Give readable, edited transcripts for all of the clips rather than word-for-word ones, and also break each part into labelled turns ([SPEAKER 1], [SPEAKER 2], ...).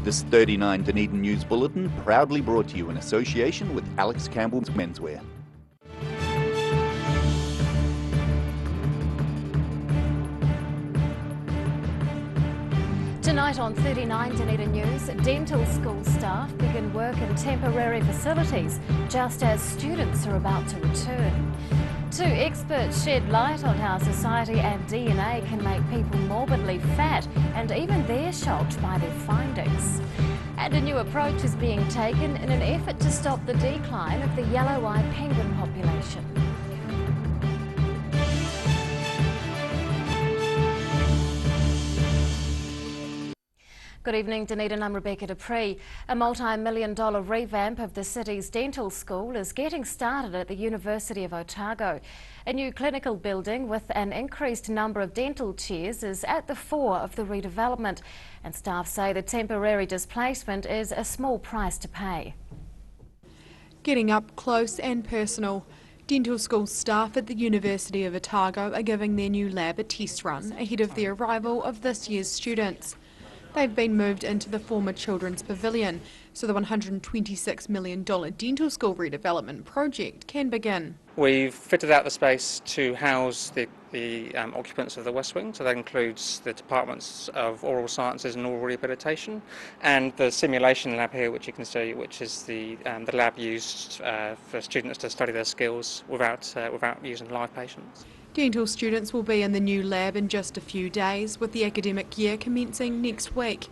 [SPEAKER 1] This 39 Dunedin News Bulletin proudly brought to you in association with Alex Campbell's Menswear.
[SPEAKER 2] Tonight on 39 Dunedin News, dental school staff begin work in temporary facilities just as students are about to return. Two experts shed light on how society and DNA can make people morbidly fat, and even they're shocked by their findings. And a new approach is being taken in an effort to stop the decline of the yellow-eyed penguin population. Good evening, Dunedin. I'm Rebecca Dupree. A multi-million-dollar revamp of the city's dental school is getting started at the University of Otago. A new clinical building with an increased number of dental chairs is at the fore of the redevelopment, and staff say the temporary displacement is a small price to pay.
[SPEAKER 3] Getting up close and personal, dental school staff at the University of Otago are giving their new lab a test run ahead of the arrival of this year's students. They've been moved into the former Children's Pavilion, so the $126 million dental school redevelopment project can begin.
[SPEAKER 4] We've fitted out the space to house the occupants of the West Wing, so that includes the departments of oral sciences and oral rehabilitation, and the simulation lab here, which you can see, which is the lab used for students to study their skills without using live patients.
[SPEAKER 3] Dental students will be in the new lab in just a few days, with the academic year commencing next week.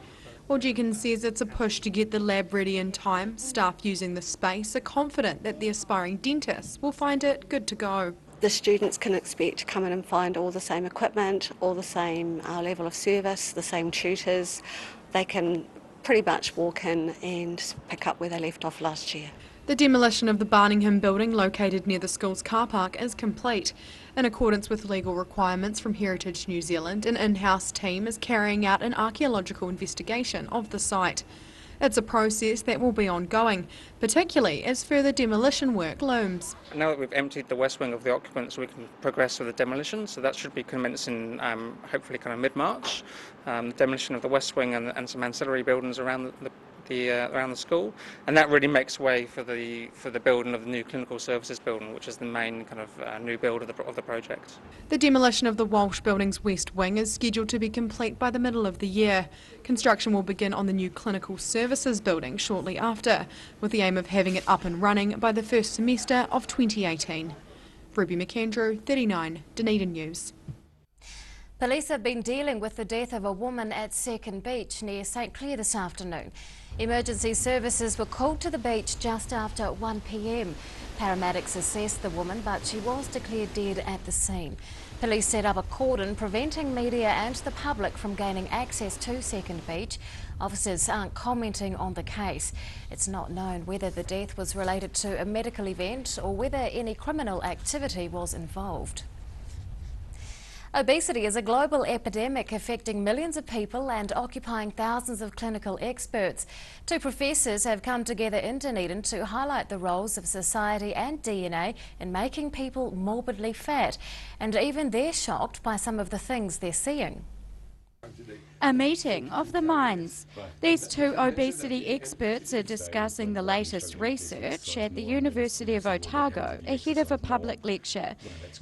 [SPEAKER 3] While Jenkins says it's a push to get the lab ready in time, staff using the space are confident that the aspiring dentists will find it good to go.
[SPEAKER 5] The students can expect to come in and find all the same equipment, all the same level of service, the same tutors. They can pretty much walk in and pick up where they left off last year.
[SPEAKER 3] The demolition of the Barningham building located near the school's car park is complete. In accordance with legal requirements from Heritage New Zealand, an in-house team is carrying out an archaeological investigation of the site. It's a process that will be ongoing, particularly as further demolition work looms.
[SPEAKER 4] Now that we've emptied the west wing of the occupants, we can progress with the demolition, so that should be commencing hopefully kind of mid-March. The demolition of the west wing and some ancillary buildings around the school, and that really makes way for the building of the new clinical services building, which is the main kind of new build of the project.
[SPEAKER 3] The demolition of the Walsh building's west wing is scheduled to be complete by the middle of the year. Construction will begin on the new clinical services building shortly after, with the aim of having it up and running by the first semester of 2018. Ruby McAndrew, 39 Dunedin News.
[SPEAKER 2] Police have been dealing with the death of a woman at Second Beach near St Clair this afternoon. Emergency services were called to the beach just after 1 p.m. Paramedics assessed the woman, but she was declared dead at the scene. Police set up a cordon preventing media and the public from gaining access to Second Beach. Officers aren't commenting on the case. It's not known whether the death was related to a medical event or whether any criminal activity was involved. Obesity is a global epidemic affecting millions of people and occupying thousands of clinical experts. Two professors have come together in Dunedin to highlight the roles of society and DNA in making people morbidly fat, and even they're shocked by some of the things they're seeing.
[SPEAKER 6] A meeting of the minds. These two obesity experts are discussing the latest research at the University of Otago ahead of a public lecture.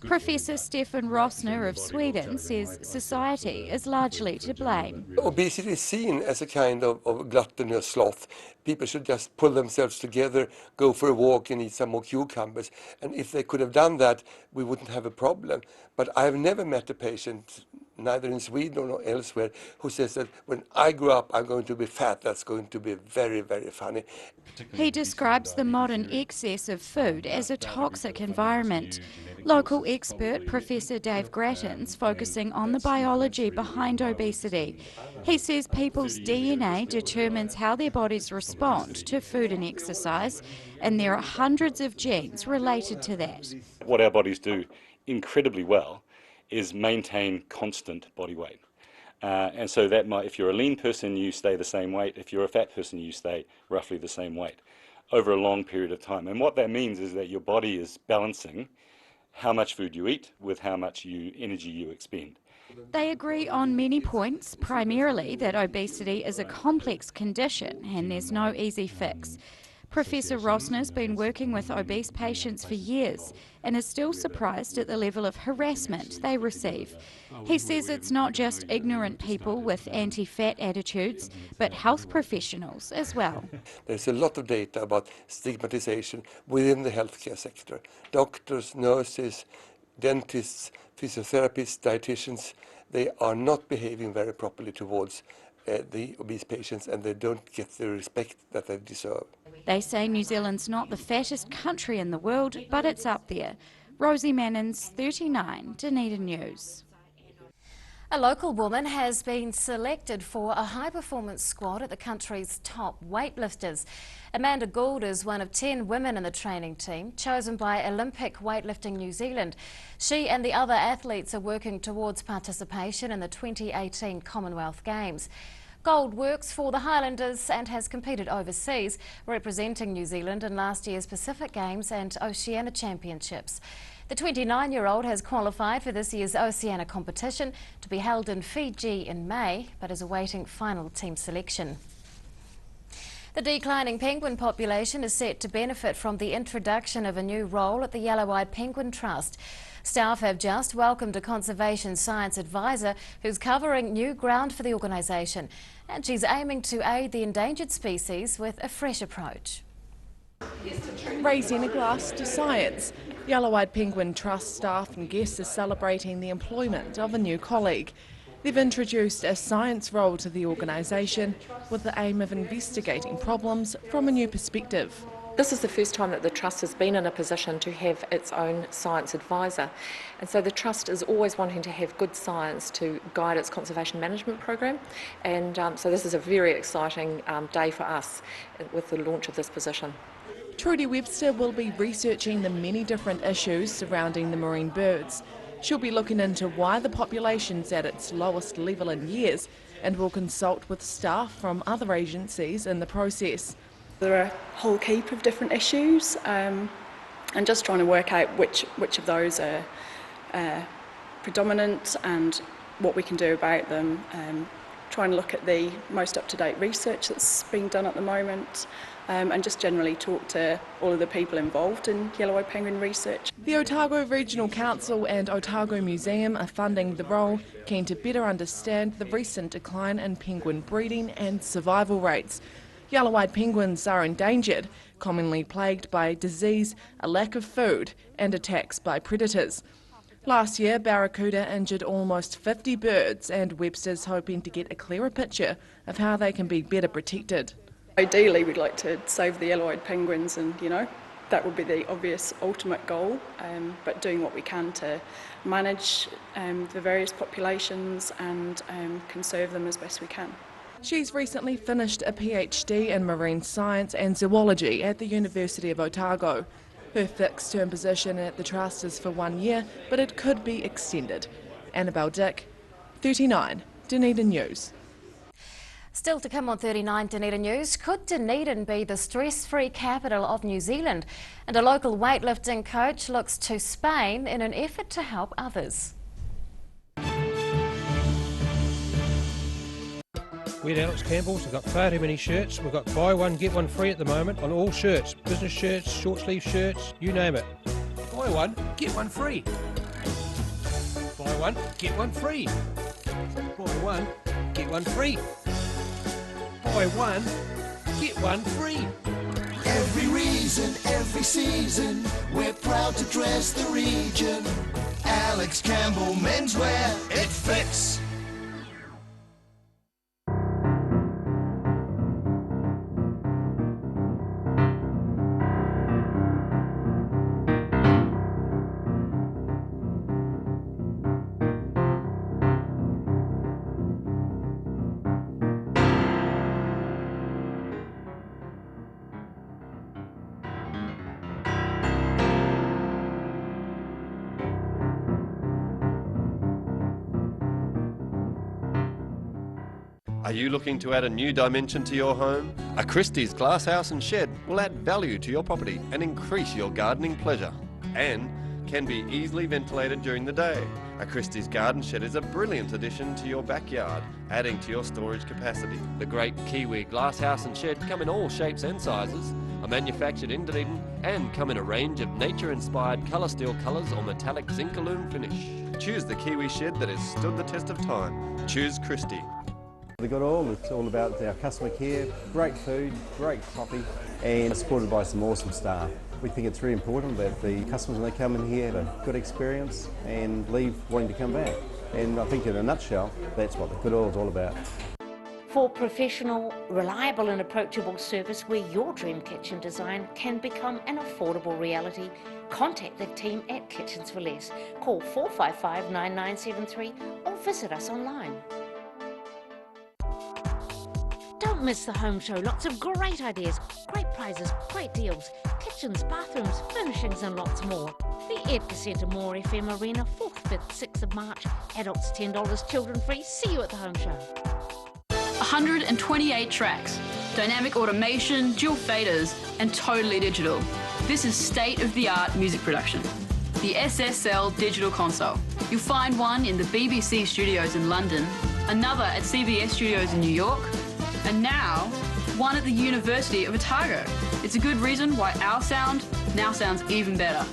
[SPEAKER 6] Professor Stefan Rossner of Sweden says society is largely to blame.
[SPEAKER 7] Obesity is seen as a kind of gluttony or sloth. People should just pull themselves together, go for a walk and eat some more cucumbers. And if they could have done that, we wouldn't have a problem. But I've never met a patient, neither in Sweden or elsewhere, who says that when I grow up I'm going to be fat. That's going to be very, very funny.
[SPEAKER 6] He describes the modern excess of food as a toxic environment. Local expert Professor Dave Grattan's focusing on the biology behind obesity. He says people's DNA determines how their bodies respond to food and exercise, and there are hundreds of genes related to that.
[SPEAKER 8] What our bodies do incredibly well is maintain constant body weight. And so that might, if you're a lean person, you stay the same weight. If you're a fat person, you stay roughly the same weight over a long period of time. And what that means is that your body is balancing how much food you eat with how much energy you expend.
[SPEAKER 6] They agree on many points, primarily that obesity is a complex condition and there's no easy fix. Professor Rosner's been working with obese patients for years and is still surprised at the level of harassment they receive. He says it's not just ignorant people with anti-fat attitudes, but health professionals as well.
[SPEAKER 7] There's a lot of data about stigmatization within the healthcare sector. Doctors, nurses, dentists, physiotherapists, dietitians, they are not behaving very properly towards the obese patients, and they don't get the respect that they deserve.
[SPEAKER 6] They say New Zealand's not the fattest country in the world, but it's up there. Rosie Mannins, 39, Dunedin News.
[SPEAKER 2] A local woman has been selected for a high-performance squad at the country's top weightlifters. Amanda Gould is one of 10 women in the training team, chosen by Olympic Weightlifting New Zealand. She and the other athletes are working towards participation in the 2018 Commonwealth Games. Gould works for the Highlanders and has competed overseas, representing New Zealand in last year's Pacific Games and Oceania Championships. The 29-year-old has qualified for this year's Oceania competition to be held in Fiji in May, but is awaiting final team selection. The declining penguin population is set to benefit from the introduction of a new role at the Yellow-eyed Penguin Trust. Staff have just welcomed a conservation science advisor who's covering new ground for the organisation, and she's aiming to aid the endangered species with a fresh approach.
[SPEAKER 9] Raising a glass to science, Yellow-eyed Penguin Trust staff and guests are celebrating the employment of a new colleague. They've introduced a science role to the organisation with the aim of investigating problems from a new perspective.
[SPEAKER 10] This is the first time that the Trust has been in a position to have its own science advisor, and so the Trust is always wanting to have good science to guide its conservation management program, and so this is a very exciting day for us with the launch of this position.
[SPEAKER 9] Trudy Webster will be researching the many different issues surrounding the marine birds. She'll be looking into why the population's at its lowest level in years and will consult with staff from other agencies in the process.
[SPEAKER 11] There are a whole heap of different issues and just trying to work out which of those are predominant and what we can do about them. Trying to look at the most up-to-date research that's being done at the moment, and just generally talk to all of the people involved in yellow-eyed penguin research.
[SPEAKER 9] The Otago Regional Council and Otago Museum are funding the role, keen to better understand the recent decline in penguin breeding and survival rates. Yellow-eyed penguins are endangered, commonly plagued by disease, a lack of food and attacks by predators. Last year, barracuda injured almost 50 birds, and Webster's hoping to get a clearer picture of how they can be better protected.
[SPEAKER 11] Ideally, we'd like to save the yellow-eyed penguins, and that would be the obvious ultimate goal, but doing what we can to manage the various populations and conserve them as best we can.
[SPEAKER 9] She's recently finished a PhD in marine science and zoology at the University of Otago. Her fixed-term position at the Trust is for 1 year, but it could be extended. Annabelle Dick, 39, Dunedin News.
[SPEAKER 2] Still to come on 39 Dunedin News, could Dunedin be the stress-free capital of New Zealand? And a local weightlifting coach looks to Spain in an effort to help others.
[SPEAKER 12] We're Alex Campbell's. We've got far too many shirts. We've got buy one, get one free at the moment on all shirts. Business shirts, short sleeve shirts, you name it. Buy one, get one free. Buy one, get one free. Buy one, get one free. Buy one, get one free.
[SPEAKER 13] Every reason, every season, we're proud to dress the region. Alex Campbell Menswear, it fits.
[SPEAKER 14] Are you looking to add a new dimension to your home? A Christie's glasshouse and shed will add value to your property and increase your gardening pleasure, and can be easily ventilated during the day. A Christie's garden shed is a brilliant addition to your backyard, adding to your storage capacity.
[SPEAKER 15] The great Kiwi glass house and shed come in all shapes and sizes, are manufactured in Dunedin and come in a range of nature-inspired colour steel colours or metallic zinc aluminum finish.
[SPEAKER 14] Choose the Kiwi shed that has stood the test of time. Choose Christie.
[SPEAKER 16] We've got it's all about our customer care, great food, great coffee, and supported by some awesome staff. We think it's really important that the customers, when they come in here, have a good experience and leave wanting to come back. And I think in a nutshell, that's what the Good Oil is all about.
[SPEAKER 17] For professional, reliable and approachable service where your dream kitchen design can become an affordable reality, contact the team at Kitchens for Less. Call 455 9973 or visit us online. Don't miss the home show. Lots of great ideas, great prizes, great deals, kitchens, bathrooms, furnishings and lots more. The Edgar Centre Moore FM Arena, 4th, 5th, 6th of March. Adults $10, children free. See you at the home show.
[SPEAKER 18] 128 tracks, dynamic automation, dual faders and totally digital. This is state-of-the-art music production. The SSL Digital Console. You'll find one in the BBC studios in London, another at CBS studios in New York, and now one at the University of Otago. It's a good reason why our sound now sounds even better.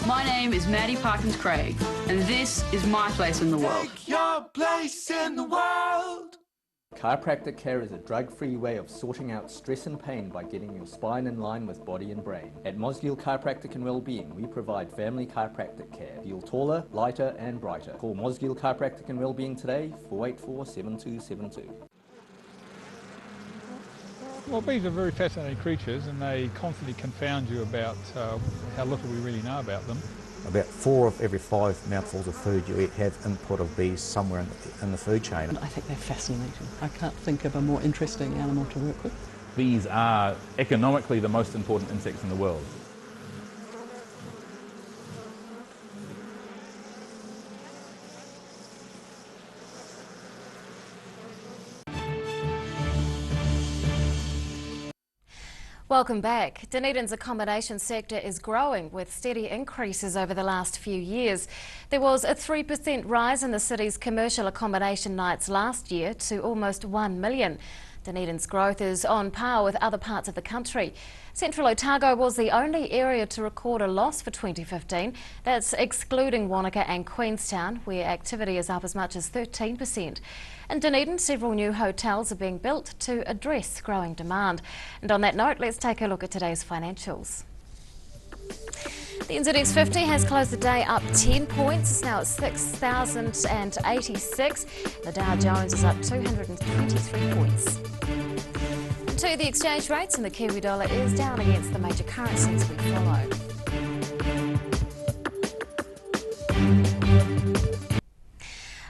[SPEAKER 18] My name is Maddie Parkins Craig, and this is my place in the world.
[SPEAKER 13] Take your place in the world.
[SPEAKER 19] Chiropractic care is a drug-free way of sorting out stress and pain by getting your spine in line with body and brain. At Mosgiel Chiropractic and Wellbeing, we provide family chiropractic care. Feel taller, lighter and brighter. Call Mosgiel Chiropractic and Wellbeing today, 484-7272.
[SPEAKER 20] Well, bees are very fascinating creatures and they constantly confound you about how little we really know about them.
[SPEAKER 21] About 4 of every 5 mouthfuls of food you eat have input of bees somewhere in the food chain.
[SPEAKER 22] I think they're fascinating. I can't think of a more interesting animal to work with.
[SPEAKER 23] Bees are economically the most important insects in the world.
[SPEAKER 2] Welcome back. Dunedin's accommodation sector is growing with steady increases over the last few years. There was a 3% rise in the city's commercial accommodation nights last year to almost 1 million. Dunedin's growth is on par with other parts of the country. Central Otago was the only area to record a loss for 2015. That's excluding Wanaka and Queenstown, where activity is up as much as 13%. In Dunedin, several new hotels are being built to address growing demand. And on that note, let's take a look at today's financials. The NZX 50 has closed the day up 10 points. It's now at 6,086. The Dow Jones is up 223 points. To the exchange rates, and the Kiwi dollar is down against the major currencies we follow.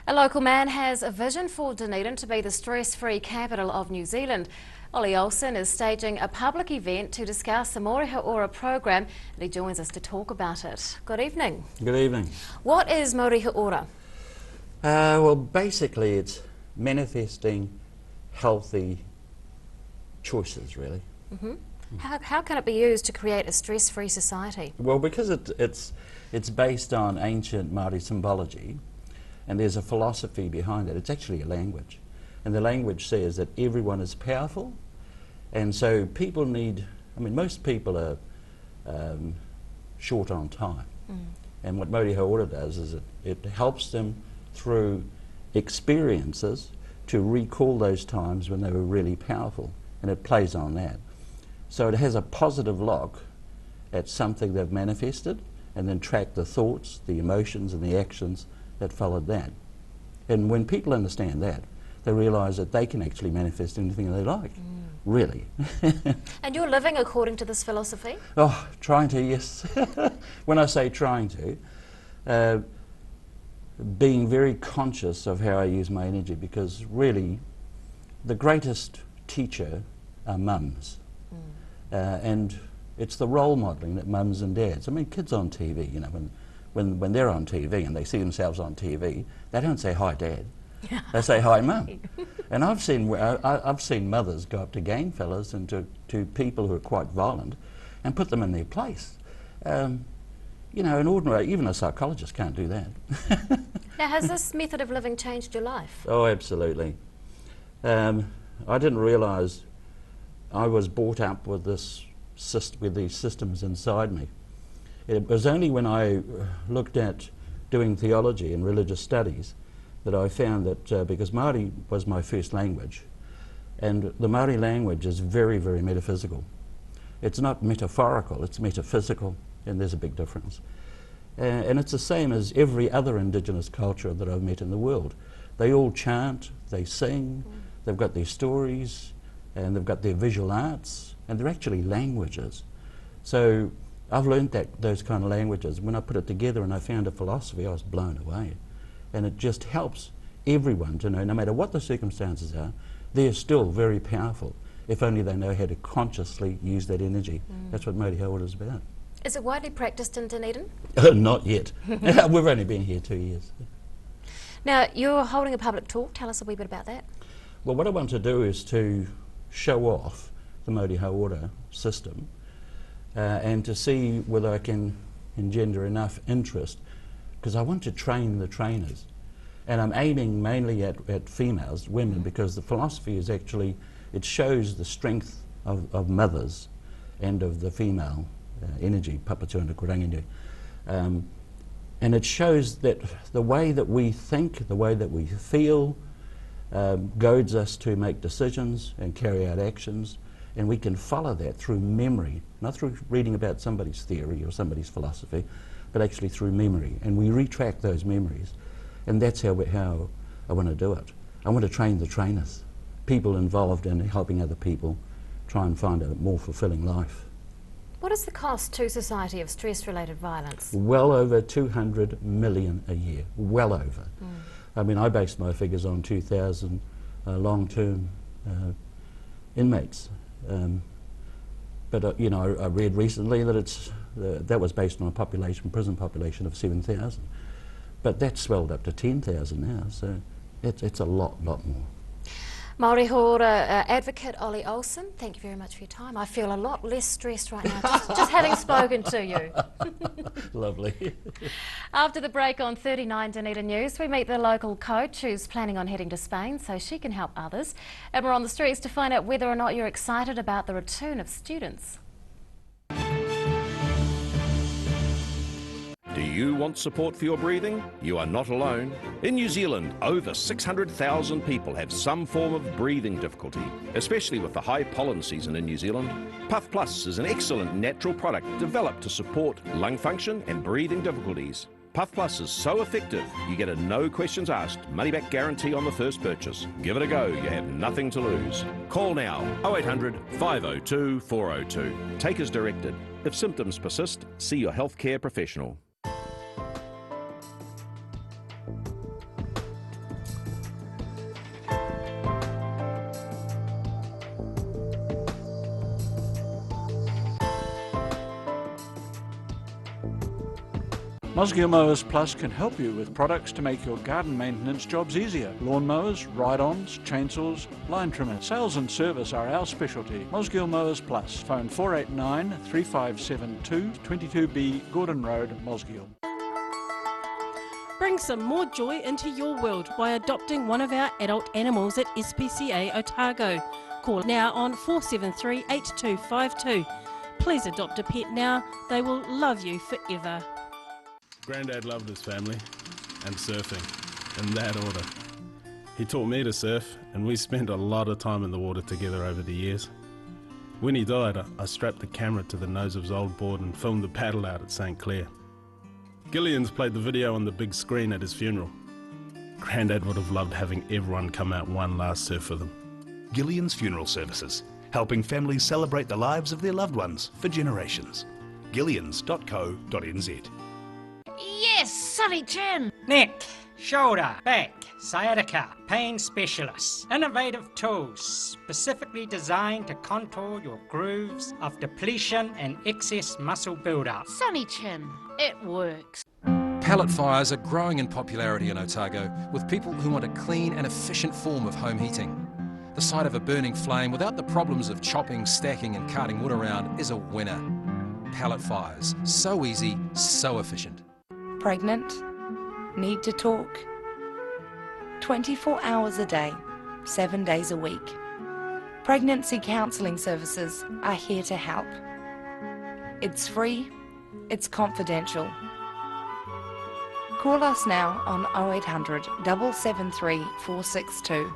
[SPEAKER 2] A local man has a vision for Dunedin to be the stress-free capital of New Zealand. Ollie Olsen is staging a public event to discuss the Moriha Ora program, and he joins us to talk about it. Good evening.
[SPEAKER 24] Good evening.
[SPEAKER 2] What is Moriha Ora?
[SPEAKER 24] Well, basically it's manifesting healthy choices, really.
[SPEAKER 2] How can it be used to create a stress-free society?
[SPEAKER 24] Well, because it's based on ancient Māori symbology, and there's a philosophy behind it. It's actually a language, and the language says that everyone is powerful, and so people need, most people are short on time, and what Moriha Ora does is it helps them through experiences to recall those times when they were really powerful, and it plays on that. So it has a positive look at something they've manifested, and then track the thoughts, the emotions and the actions that followed that. And when people understand that, they realise that they can actually manifest anything they like, really.
[SPEAKER 2] And you're living according to this philosophy?
[SPEAKER 24] Oh, trying to, yes. When I say trying to, being very conscious of how I use my energy, because really the greatest teacher are mums. And it's the role modelling that mums and dads, kids on TV, you know, when they're on TV and they see themselves on TV, they don't say, "Hi, Dad." They say, "Hi, Mum." And I've seen mothers go up to game fellas and to people who are quite violent and put them in their place. You know, an ordinary, even a psychologist can't do that.
[SPEAKER 2] Now, has this method of living changed your life?
[SPEAKER 24] Oh, absolutely. I didn't realise I was brought up with these systems inside me. It was only when I looked at doing theology and religious studies that I found that because Māori was my first language, and the Māori language is very, very metaphysical. It's not metaphorical, it's metaphysical, and there's a big difference. And it's the same as every other indigenous culture that I've met in the world. They all chant, they sing, they've got their stories, and they've got their visual arts, and they're actually languages. So I've learned those kind of languages. When I put it together and I found a philosophy, I was blown away. And it just helps everyone to know, no matter what the circumstances are, they're still very powerful, if only they know how to consciously use that energy. That's what Māori Hauora is about.
[SPEAKER 2] Is it widely practiced in Dunedin?
[SPEAKER 24] Not yet. We've only been here 2 years.
[SPEAKER 2] Now, you're holding a public talk. Tell us a wee bit about that.
[SPEAKER 24] Well, what I want to do is to show off the Māori Hauora system and to see whether I can engender enough interest, because I want to train the trainers. And I'm aiming mainly at females, women, because the philosophy is actually, it shows the strength of mothers and of the female energy, papatūāna korangiru. And it shows that the way that we think, the way that we feel, guides us to make decisions and carry out actions, and we can follow that through memory, not through reading about somebody's theory or somebody's philosophy, but actually through memory. And we retract those memories, and that's how I want to do it. I want to train the trainers, people involved in helping other people try and find a more fulfilling life.
[SPEAKER 2] What is the cost to society of stress-related violence?
[SPEAKER 24] Well over 200 million a year, well over. I mean, I based my figures on 2,000 long-term inmates. But you know, I read recently that that was based on a prison population of 7,000. But that's swelled up to 10,000 now, so it's a lot more.
[SPEAKER 2] Māori Hauora advocate Ollie Olsen, thank you very much for your time. I feel a lot less stressed right now, just having spoken to you.
[SPEAKER 24] Lovely.
[SPEAKER 2] After the break on 39 Dunedin News, we meet the local coach who's planning on heading to Spain so she can help others. And we're on the streets to find out whether or not you're excited about the return of students.
[SPEAKER 1] Do you want support for your breathing? You are not alone. In New Zealand, over 600,000 people have some form of breathing difficulty, especially with the high pollen season in New Zealand. Puff Plus is an excellent natural product developed to support lung function and breathing difficulties. Puff Plus is so effective, you get a no questions asked, money back guarantee on the first purchase. Give it a go, you have nothing to lose. Call now, 0800 502 402. Take as directed. If symptoms persist, see your healthcare professional.
[SPEAKER 3] Mosgiel Mowers Plus can help you with products to make your garden maintenance jobs easier. Lawn mowers, ride-ons, chainsaws, line trimmers. Sales and service are our specialty. Mosgiel Mowers Plus. Phone 489 3572 22B Gordon Road, Mosgiel.
[SPEAKER 4] Bring some more joy into your world by adopting one of our adult animals at SPCA Otago. Call now on 473 8252. Please adopt a pet now. They will love you forever.
[SPEAKER 5] Granddad loved his family and surfing, in that order. He taught me to surf, and we spent a lot of time in the water together over the years. When he died, I strapped the camera to the nose of his old board and filmed the paddle out at St. Clair. Gillian's played the video on the big screen at his funeral. Granddad would have loved having everyone come out one last surf with him.
[SPEAKER 25] Gillian's Funeral Services, helping families celebrate the lives of their loved ones for generations. Gillians.co.nz.
[SPEAKER 17] Yes, Sonny Chin!
[SPEAKER 26] Neck, shoulder, back, sciatica, pain specialists. Innovative tools specifically designed to contour your grooves of depletion and excess muscle buildup.
[SPEAKER 17] Sonny Chin, it works.
[SPEAKER 27] Pellet fires are growing in popularity in Otago, with people who want a clean and efficient form of home heating. The sight of a burning flame without the problems of chopping, stacking and carting wood around is a winner. Pellet fires, so easy, so efficient.
[SPEAKER 28] Pregnant,
[SPEAKER 6] Need to talk? 24 hours a day, 7 days a week. Pregnancy counselling services are here to help. It's free, it's confidential. Call us now on 0800 773 462.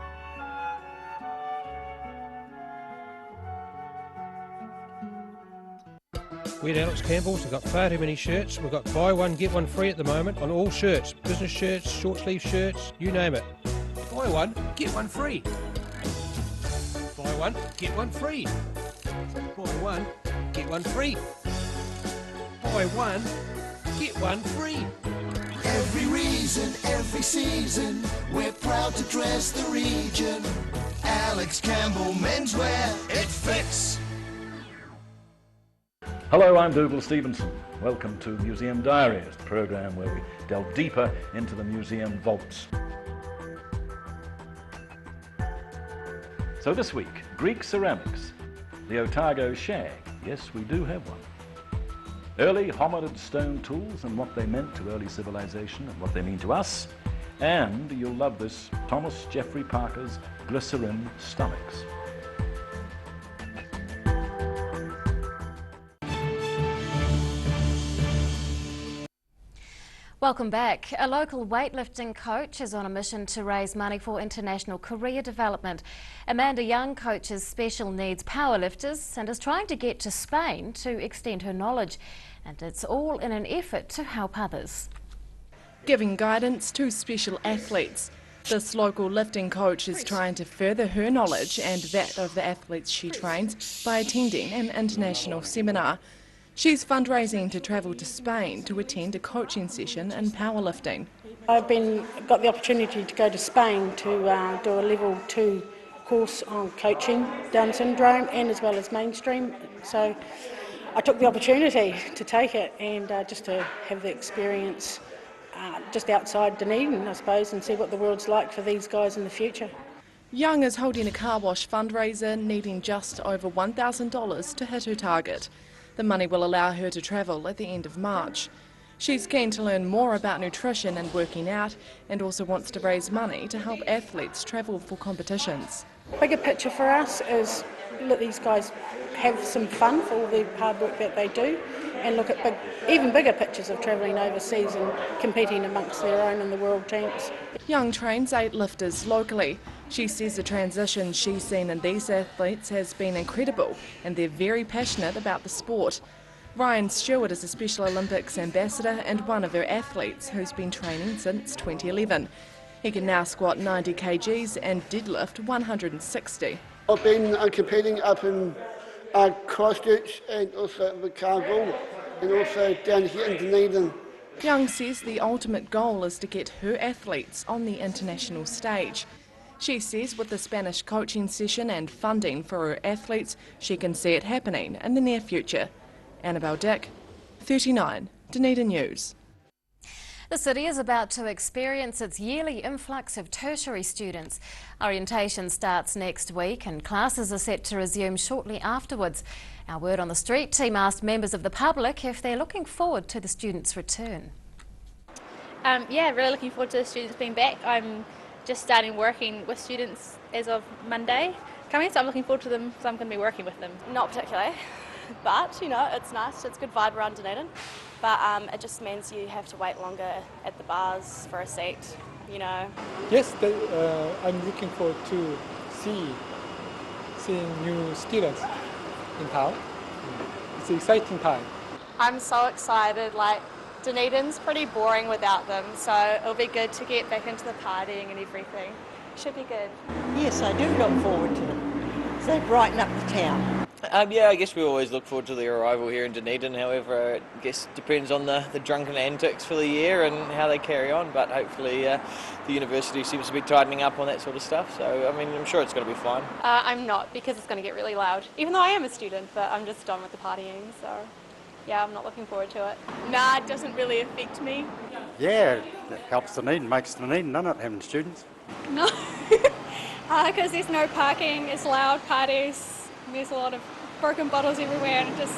[SPEAKER 7] We're at Alex Campbell's. We've got far too many shirts. We've got buy one, get one free at the moment on all shirts. Business shirts, short sleeve shirts, you name it. Buy one, get one free. Buy one, get one free. Buy one, get one free. Buy one, get one free.
[SPEAKER 13] Every reason, every season, we're proud to dress the region. Alex Campbell Menswear, it fits.
[SPEAKER 8] Hello, I'm Dougal Stevenson. Welcome to Museum Diaries, the programme where we delve deeper into the museum vaults. So this week, Greek ceramics, the Otago shag. Yes, we do have one. Early hominid stone tools and what they meant to early civilization and what they mean to us. And you'll love this, Thomas Jeffrey Parker's glycerin stomachs.
[SPEAKER 2] Welcome back. A local weightlifting coach is on a mission to raise money for international career development. Amanda Young coaches special needs powerlifters and is trying to get to Spain to extend her knowledge. And it's all in an effort to help others.
[SPEAKER 9] Giving guidance to special athletes. This local lifting coach is trying to further her knowledge and that of the athletes she trains by attending an international seminar. She's fundraising to travel to Spain to attend a coaching session in powerlifting.
[SPEAKER 10] I've got the opportunity to go to Spain to do a level 2 course on coaching Down syndrome and as well as mainstream. So I took the opportunity to take it and just to have the experience just outside Dunedin, I suppose, and see what the world's like for these guys in the future.
[SPEAKER 9] Young is holding a car wash fundraiser, needing just over $1,000 to hit her target. The money will allow her to travel at the end of March. She's keen to learn more about nutrition and working out, and also wants to raise money to help athletes travel for competitions.
[SPEAKER 10] Bigger picture for us is let these guys have some fun for all the hard work that they do, and look at even bigger pictures of travelling overseas and competing amongst their own in the world teams.
[SPEAKER 9] Young trains 8 lifters locally. She says the transition she's seen in these athletes has been incredible, and they're very passionate about the sport. Ryan Stewart is a Special Olympics ambassador and one of her athletes who's been training since 2011. He can now squat 90 kgs and deadlift 160.
[SPEAKER 11] I've been competing up in Christchurch and also in Otago and also down here in Dunedin.
[SPEAKER 9] Young says the ultimate goal is to get her athletes on the international stage. She says with the Spanish coaching session and funding for her athletes, she can see it happening in the near future. Annabelle Dick, 39, Dunedin News.
[SPEAKER 2] The city is about to experience its yearly influx of tertiary students. Orientation starts next week and classes are set to resume shortly afterwards. Our Word on the Street team asked members of the public if they're looking forward to the students' return.
[SPEAKER 12] Yeah, really looking forward to the students being back. I'm just starting working with students as of Monday coming, so I'm looking forward to them, so I'm going to be working with them.
[SPEAKER 28] Not particularly, but you know, it's nice, it's good vibe around Dunedin, but it just means you have to wait longer at the bars for a seat, you know.
[SPEAKER 29] Yes, I'm looking forward to seeing new students in town. It's an exciting time.
[SPEAKER 28] I'm so excited, like Dunedin's pretty boring without them, so it'll be good to get back into the partying and everything. Should be good.
[SPEAKER 30] Yes, I do look forward to them. So they brighten up the town.
[SPEAKER 31] Yeah, I guess we always look forward to their arrival here in Dunedin. However, I guess it depends on the drunken antics for the year and how they carry on. But hopefully the university seems to be tightening up on that sort of stuff. So, I mean, I'm sure it's going to be fine.
[SPEAKER 28] I'm not, because it's going to get really loud. Even though I am a student, but I'm just done with the partying, so yeah, I'm not looking forward to it. Nah, it doesn't really affect me.
[SPEAKER 32] Yeah, it helps Dunedin, makes Dunedin, not having students.
[SPEAKER 28] No, because there's no parking, it's loud parties. There's a lot of broken bottles everywhere, and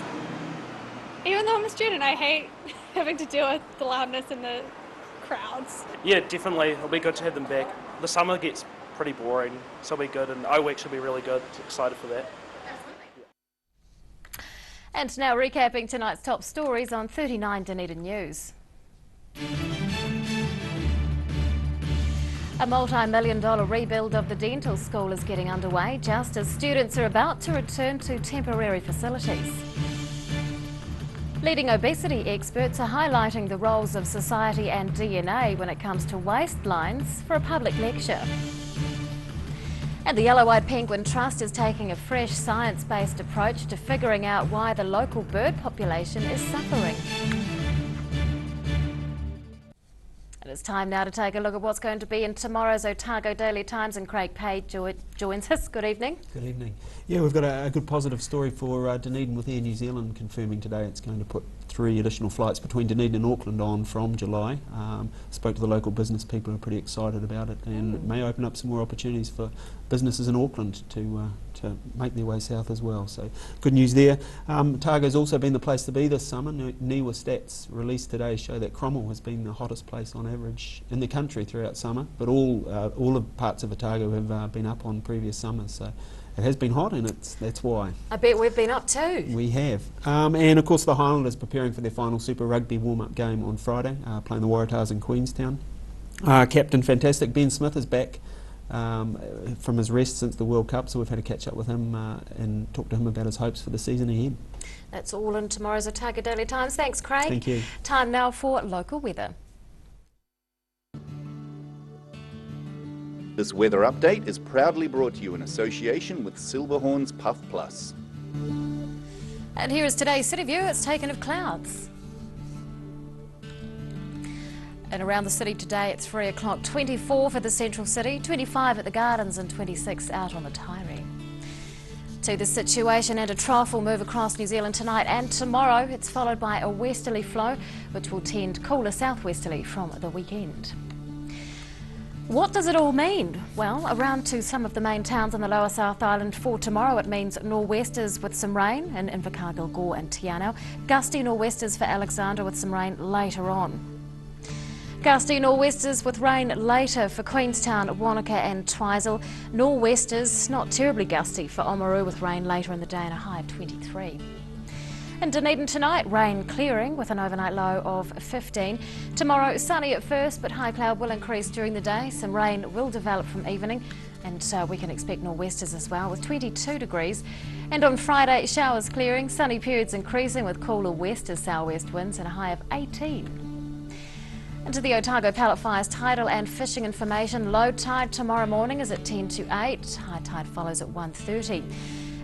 [SPEAKER 28] even though I'm a student, I hate having to deal with the loudness and the
[SPEAKER 1] crowds.
[SPEAKER 3] Yeah, definitely. It'll be good to have them back. The summer gets pretty boring, so it'll be good, and O-Week should be really good. Excited for that.
[SPEAKER 2] And now recapping tonight's top stories on 39 Dunedin News. A multi-million-dollar rebuild of the dental school is getting underway just as students are about to return to temporary facilities. Leading obesity experts are highlighting the roles of society and DNA when it comes to waistlines for a public lecture. And the Yellow-Eyed Penguin Trust is taking a fresh science-based approach to figuring out why the local bird population is suffering. And it's time now to take a look at what's going to be in tomorrow's Otago Daily Times, and Craig Page joins us. Good evening.
[SPEAKER 14] Good evening. Yeah, we've got a good positive story for Dunedin, with Air New Zealand confirming today it's going to put 3 additional flights between Dunedin and Auckland on from July. Spoke to the local business people who are pretty excited about it, and it may open up some more opportunities for businesses in Auckland to make their way south as well. So good news there. Otago's also been the place to be this summer. NIWA stats released today show that Cromwell has been the hottest place on average in the country throughout summer, but all of parts of Otago have been up on previous summers. So it has been hot, and that's why.
[SPEAKER 2] I bet we've been up too.
[SPEAKER 14] We have. And of course the Highlanders preparing for their final Super Rugby warm-up game on Friday, playing the Waratahs in Queenstown. Captain Fantastic Ben Smith is back from his rest since the World Cup, so we've had a catch up with him and talk to him about his hopes for the season ahead.
[SPEAKER 2] That's all in tomorrow's Otago Daily Times. Thanks, Craig.
[SPEAKER 14] Thank you.
[SPEAKER 2] Time now for local weather.
[SPEAKER 15] This weather update is proudly brought to you in association with Silverhorn's Puff Plus.
[SPEAKER 2] And here is today's city view. It's taken of clouds. And around the city today, it's 3 o'clock, 24 for the central city, 25 at the Gardens and 26 out on the Tyree. To the situation, and a trough will move across New Zealand tonight and tomorrow. It's followed by a westerly flow, which will tend cooler southwesterly from the weekend. What does it all mean? Well, around to some of the main towns on the lower South Island for tomorrow, it means nor'westers with some rain in Invercargill, Gore and Te Anau. Gusty nor'westers for Alexandra with some rain later on. Gusty nor'westers with rain later for Queenstown, Wanaka and Twizel. Nor'westers not terribly gusty for Oamaru with rain later in the day and a high of 23. In Dunedin tonight, rain clearing with an overnight low of 15. Tomorrow, sunny at first, but high cloud will increase during the day. Some rain will develop from evening, and we can expect nor'westers as well with 22 degrees. And on Friday, showers clearing, sunny periods increasing with cooler west to southwest winds and a high of 18. Into the Otago Pallet Fires tidal and fishing information. Low tide tomorrow morning is at 10 to 8. High tide follows at 1:30.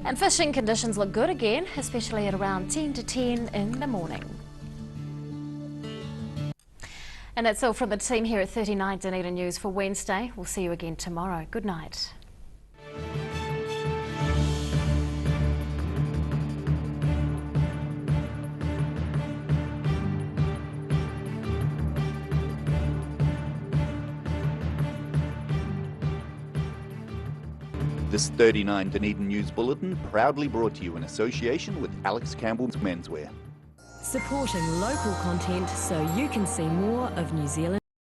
[SPEAKER 2] And fishing conditions look good again, especially at around 10 to 10 in the morning. And that's all from the team here at 39 Dunedin News for Wednesday. We'll see you again tomorrow. Good night.
[SPEAKER 15] This 39 Dunedin News Bulletin proudly brought to you in association with Alex Campbell's Menswear.
[SPEAKER 16] Supporting local content so you can see more of New Zealand.